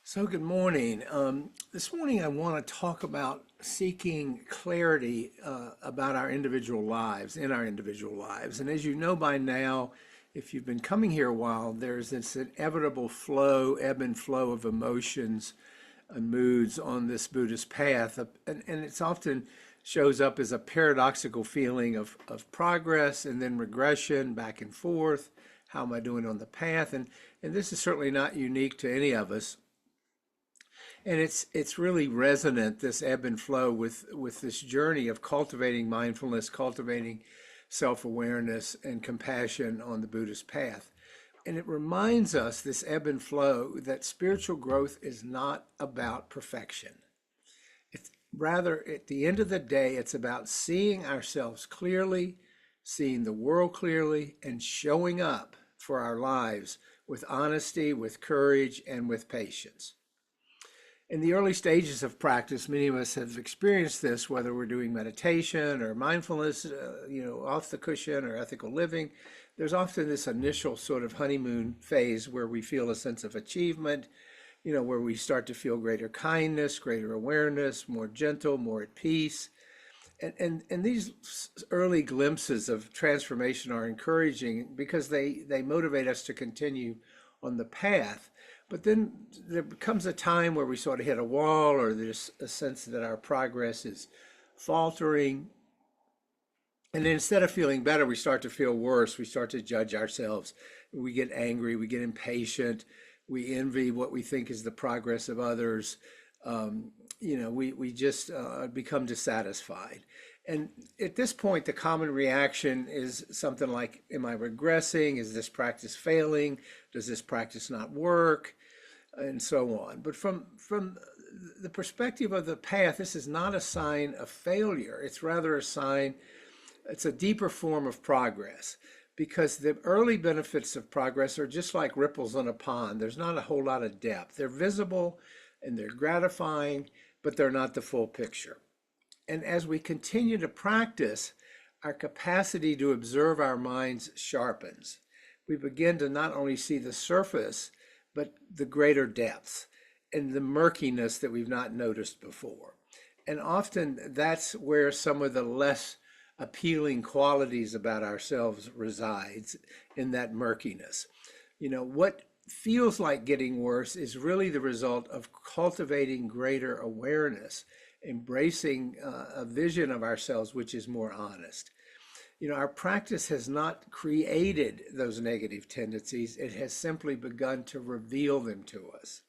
So, good morning. This morning, I want to talk about seeking clarity about our individual lives, in our individual lives. And as you know by now, if you've been coming here a while, there's this inevitable flow, ebb and flow of emotions and moods on this Buddhist path. And it's often shows up as a paradoxical feeling of progress and then regression back and forth. How am I doing on the path? And this is certainly not unique to any of us. And it's really resonant, this ebb and flow with this journey of cultivating mindfulness, cultivating self-awareness and compassion on the Buddhist path. And it reminds us, this ebb and flow, that spiritual growth is not about perfection. It's rather, at the end of the day, it's about seeing ourselves clearly, seeing the world clearly, and showing up for our lives with honesty, with courage, and with patience. In the early stages of practice, many of us have experienced this, whether we're doing meditation or mindfulness, off the cushion or ethical living. There's often this initial sort of honeymoon phase where we feel a sense of achievement, where we start to feel greater kindness, greater awareness, more gentle, more at peace. And these early glimpses of transformation are encouraging because they motivate us to continue on the path. But then there becomes a time where we sort of hit a wall, or there's a sense that our progress is faltering. And then instead of feeling better, we start to feel worse. We start to judge ourselves. We get angry, we get impatient, we envy what we think is the progress of others. We just become dissatisfied. And at this point, the common reaction is something like, am I regressing? Is this practice failing? Does this practice not work? And so on. But from the perspective of the path, this is not a sign of failure. It's rather a sign, it's a deeper form of progress, because the early benefits of progress are just like ripples on a pond. There's not a whole lot of depth. They're visible and they're gratifying, but they're not the full picture. And as we continue to practice, our capacity to observe our minds sharpens. We begin to not only see the surface, but the greater depths and the murkiness that we've not noticed before. And often that's where some of the less appealing qualities about ourselves resides, in that murkiness. What feels like getting worse is really the result of cultivating greater awareness, embracing a vision of ourselves which is more honest. Our practice has not created those negative tendencies. It has simply begun to reveal them to us.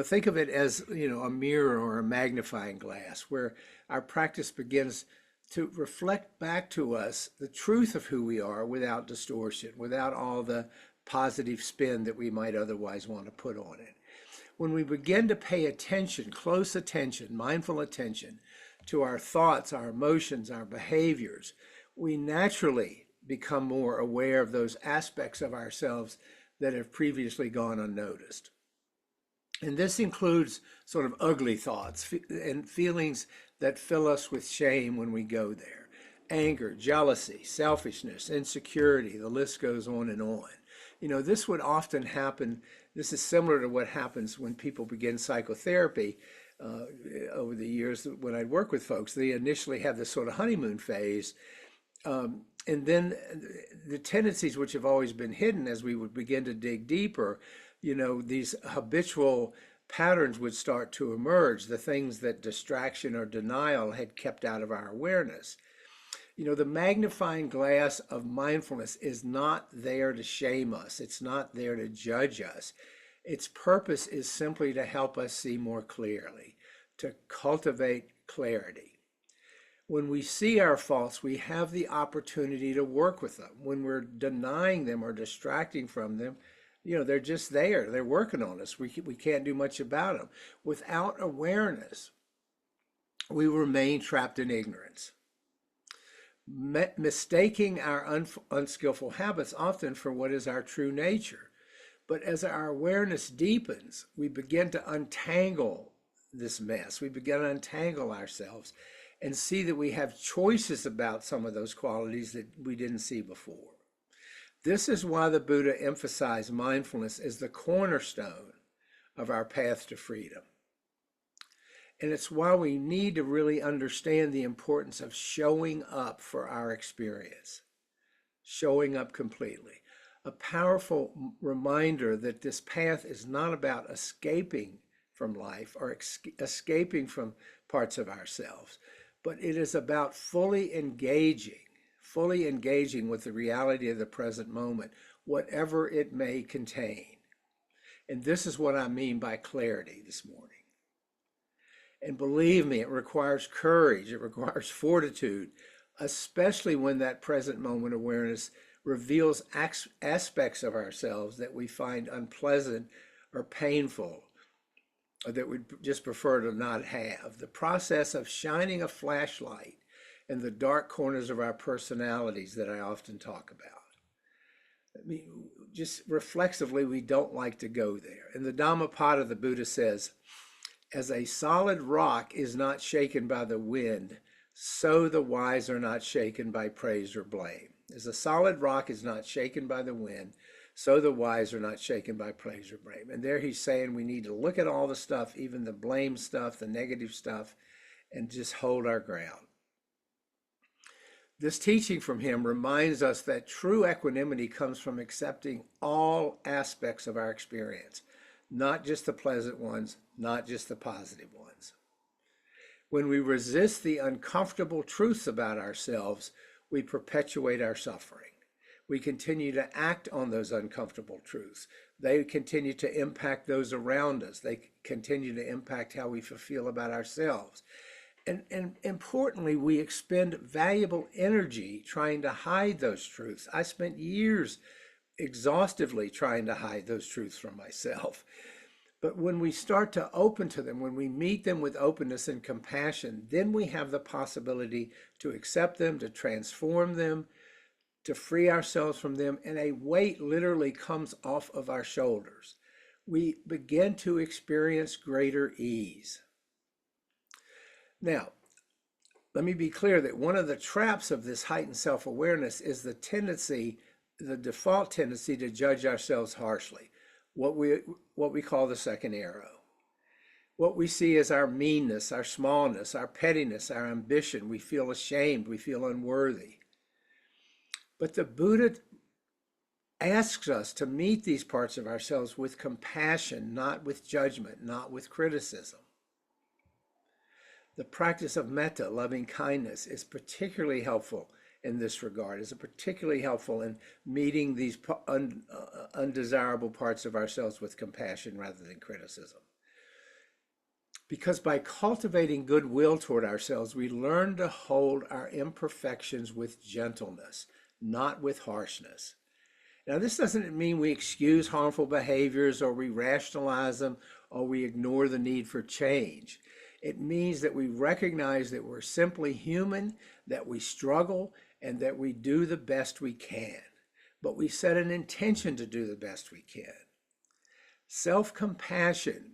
Think of it as, a mirror or a magnifying glass, where our practice begins to reflect back to us the truth of who we are without distortion, without all the positive spin that we might otherwise want to put on it. When we begin to pay attention, close attention, mindful attention to our thoughts, our emotions, our behaviors, we naturally become more aware of those aspects of ourselves that have previously gone unnoticed. And this includes sort of ugly thoughts and feelings that fill us with shame when we go there. Anger, jealousy, selfishness, insecurity, the list goes on and on. This would often happen. This is similar to what happens when people begin psychotherapy. Over the years when I work with folks, they initially have this sort of honeymoon phase. And then the tendencies which have always been hidden, as we would begin to dig deeper, these habitual patterns would start to emerge, the things that distraction or denial had kept out of our awareness. The magnifying glass of mindfulness is not there to shame us. It's not there to judge us. Its purpose is simply to help us see more clearly, to cultivate clarity. When we see our faults, we have the opportunity to work with them. When we're denying them or distracting from them, they're just there. They're working on us. We can't do much about them. Without awareness, we remain trapped in ignorance, mistaking our unskillful habits often for what is our true nature. But as our awareness deepens, we begin to untangle this mess. We begin to untangle ourselves and see that we have choices about some of those qualities that we didn't see before. This is why the Buddha emphasized mindfulness as the cornerstone of our path to freedom. And it's why we need to really understand the importance of showing up for our experience, showing up completely. A powerful reminder that this path is not about escaping from life or escaping from parts of ourselves, but it is about fully engaging with the reality of the present moment, whatever it may contain. And this is what I mean by clarity this morning. And believe me, it requires courage, it requires fortitude, especially when that present moment awareness reveals aspects of ourselves that we find unpleasant or painful, or that we'd just prefer to not have. The process of shining a flashlight in the dark corners of our personalities that I often talk about. I mean, just reflexively, we don't like to go there. In the Dhammapada, the Buddha says, as a solid rock is not shaken by the wind, so the wise are not shaken by praise or blame. As a solid rock is not shaken by the wind, so the wise are not shaken by praise or blame. And there he's saying we need to look at all the stuff, even the blame stuff, the negative stuff, and just hold our ground. This teaching from him reminds us that true equanimity comes from accepting all aspects of our experience, not just the pleasant ones, not just the positive ones. When we resist the uncomfortable truths about ourselves, we perpetuate our suffering. We continue to act on those uncomfortable truths. They continue to impact those around us. They continue to impact how we feel about ourselves. And importantly, we expend valuable energy trying to hide those truths. I spent years exhaustively trying to hide those truths from myself. But when we start to open to them, when we meet them with openness and compassion, then we have the possibility to accept them, to transform them, to free ourselves from them, and a weight literally comes off of our shoulders. We begin to experience greater ease. Now, let me be clear that one of the traps of this heightened self-awareness is the default tendency to judge ourselves harshly, what we call the second arrow. What we see as our meanness, our smallness, our pettiness, our ambition. We feel ashamed, we feel unworthy. But the Buddha asks us to meet these parts of ourselves with compassion, not with judgment, not with criticism. The practice of metta, loving kindness, is particularly helpful in this regard, is particularly helpful in meeting these undesirable parts of ourselves with compassion rather than criticism. Because by cultivating goodwill toward ourselves, we learn to hold our imperfections with gentleness, not with harshness. Now, this doesn't mean we excuse harmful behaviors or we rationalize them or we ignore the need for change. It means that we recognize that we're simply human, that we struggle, and that we do the best we can. But we set an intention to do the best we can. Self-compassion,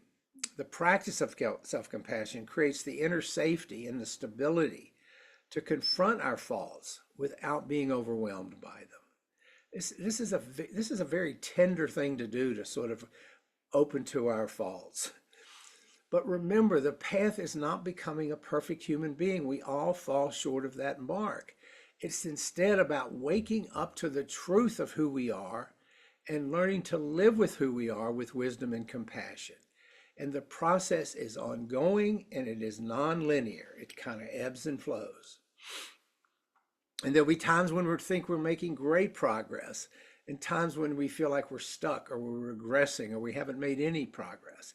the practice of self-compassion, creates the inner safety and the stability to confront our faults without being overwhelmed by them. This is a very tender thing to do, to sort of open to our faults. But remember, the path is not becoming a perfect human being. We all fall short of that mark. It's instead about waking up to the truth of who we are and learning to live with who we are with wisdom and compassion. And the process is ongoing and it is non-linear. It kind of ebbs and flows. And there'll be times when we think we're making great progress and times when we feel like we're stuck or we're regressing or we haven't made any progress.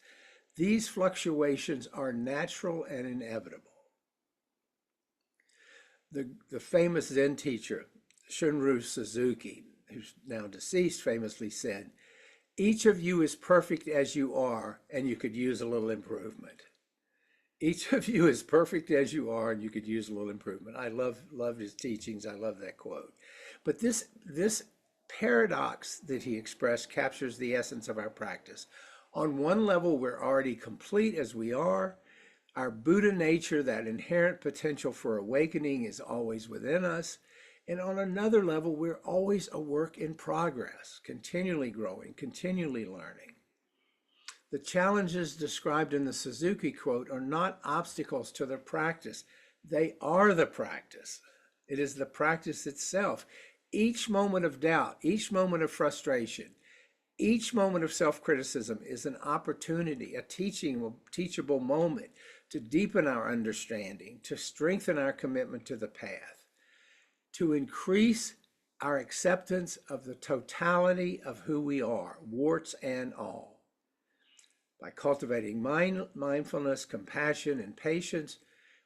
These fluctuations are natural and inevitable. The famous Zen teacher, Shunryu Suzuki, who's now deceased, famously said, "Each of you is perfect as you are, and you could use a little improvement." Each of you is perfect as you are, and you could use a little improvement. I love his teachings. I love that quote. But this paradox that he expressed captures the essence of our practice. On one level, we're already complete as we are. Our Buddha nature, that inherent potential for awakening, is always within us. And on another level, we're always a work in progress, continually growing, continually learning. The challenges described in the Suzuki quote are not obstacles to the practice. They are the practice. It is the practice itself. Each moment of doubt, each moment of frustration, each moment of self-criticism is an opportunity, a teachable moment to deepen our understanding, to strengthen our commitment to the path, to increase our acceptance of the totality of who we are, warts and all. By cultivating mindfulness, compassion, and patience,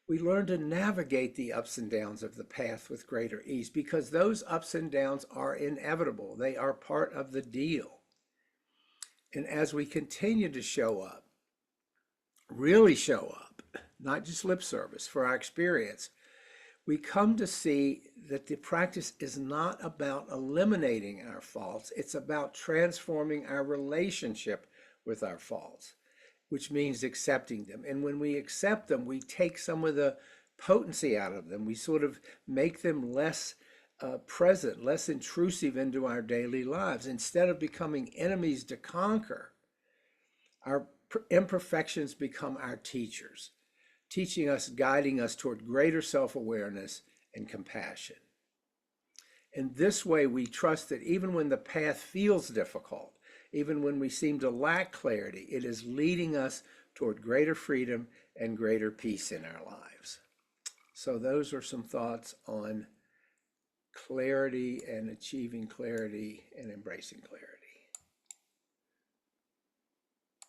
we learn to navigate the ups and downs of the path with greater ease, because those ups and downs are inevitable. They are part of the deal. And as we continue to show up, really show up, not just lip service for our experience, we come to see that the practice is not about eliminating our faults. It's about transforming our relationship with our faults, which means accepting them. And when we accept them, we take some of the potency out of them. We sort of make them less present, less intrusive into our daily lives. Instead of becoming enemies to conquer, our imperfections become our teachers, teaching us, guiding us toward greater self-awareness and compassion. In this way, we trust that even when the path feels difficult, even when we seem to lack clarity, it is leading us toward greater freedom and greater peace in our lives. So those are some thoughts on clarity and achieving clarity and embracing clarity.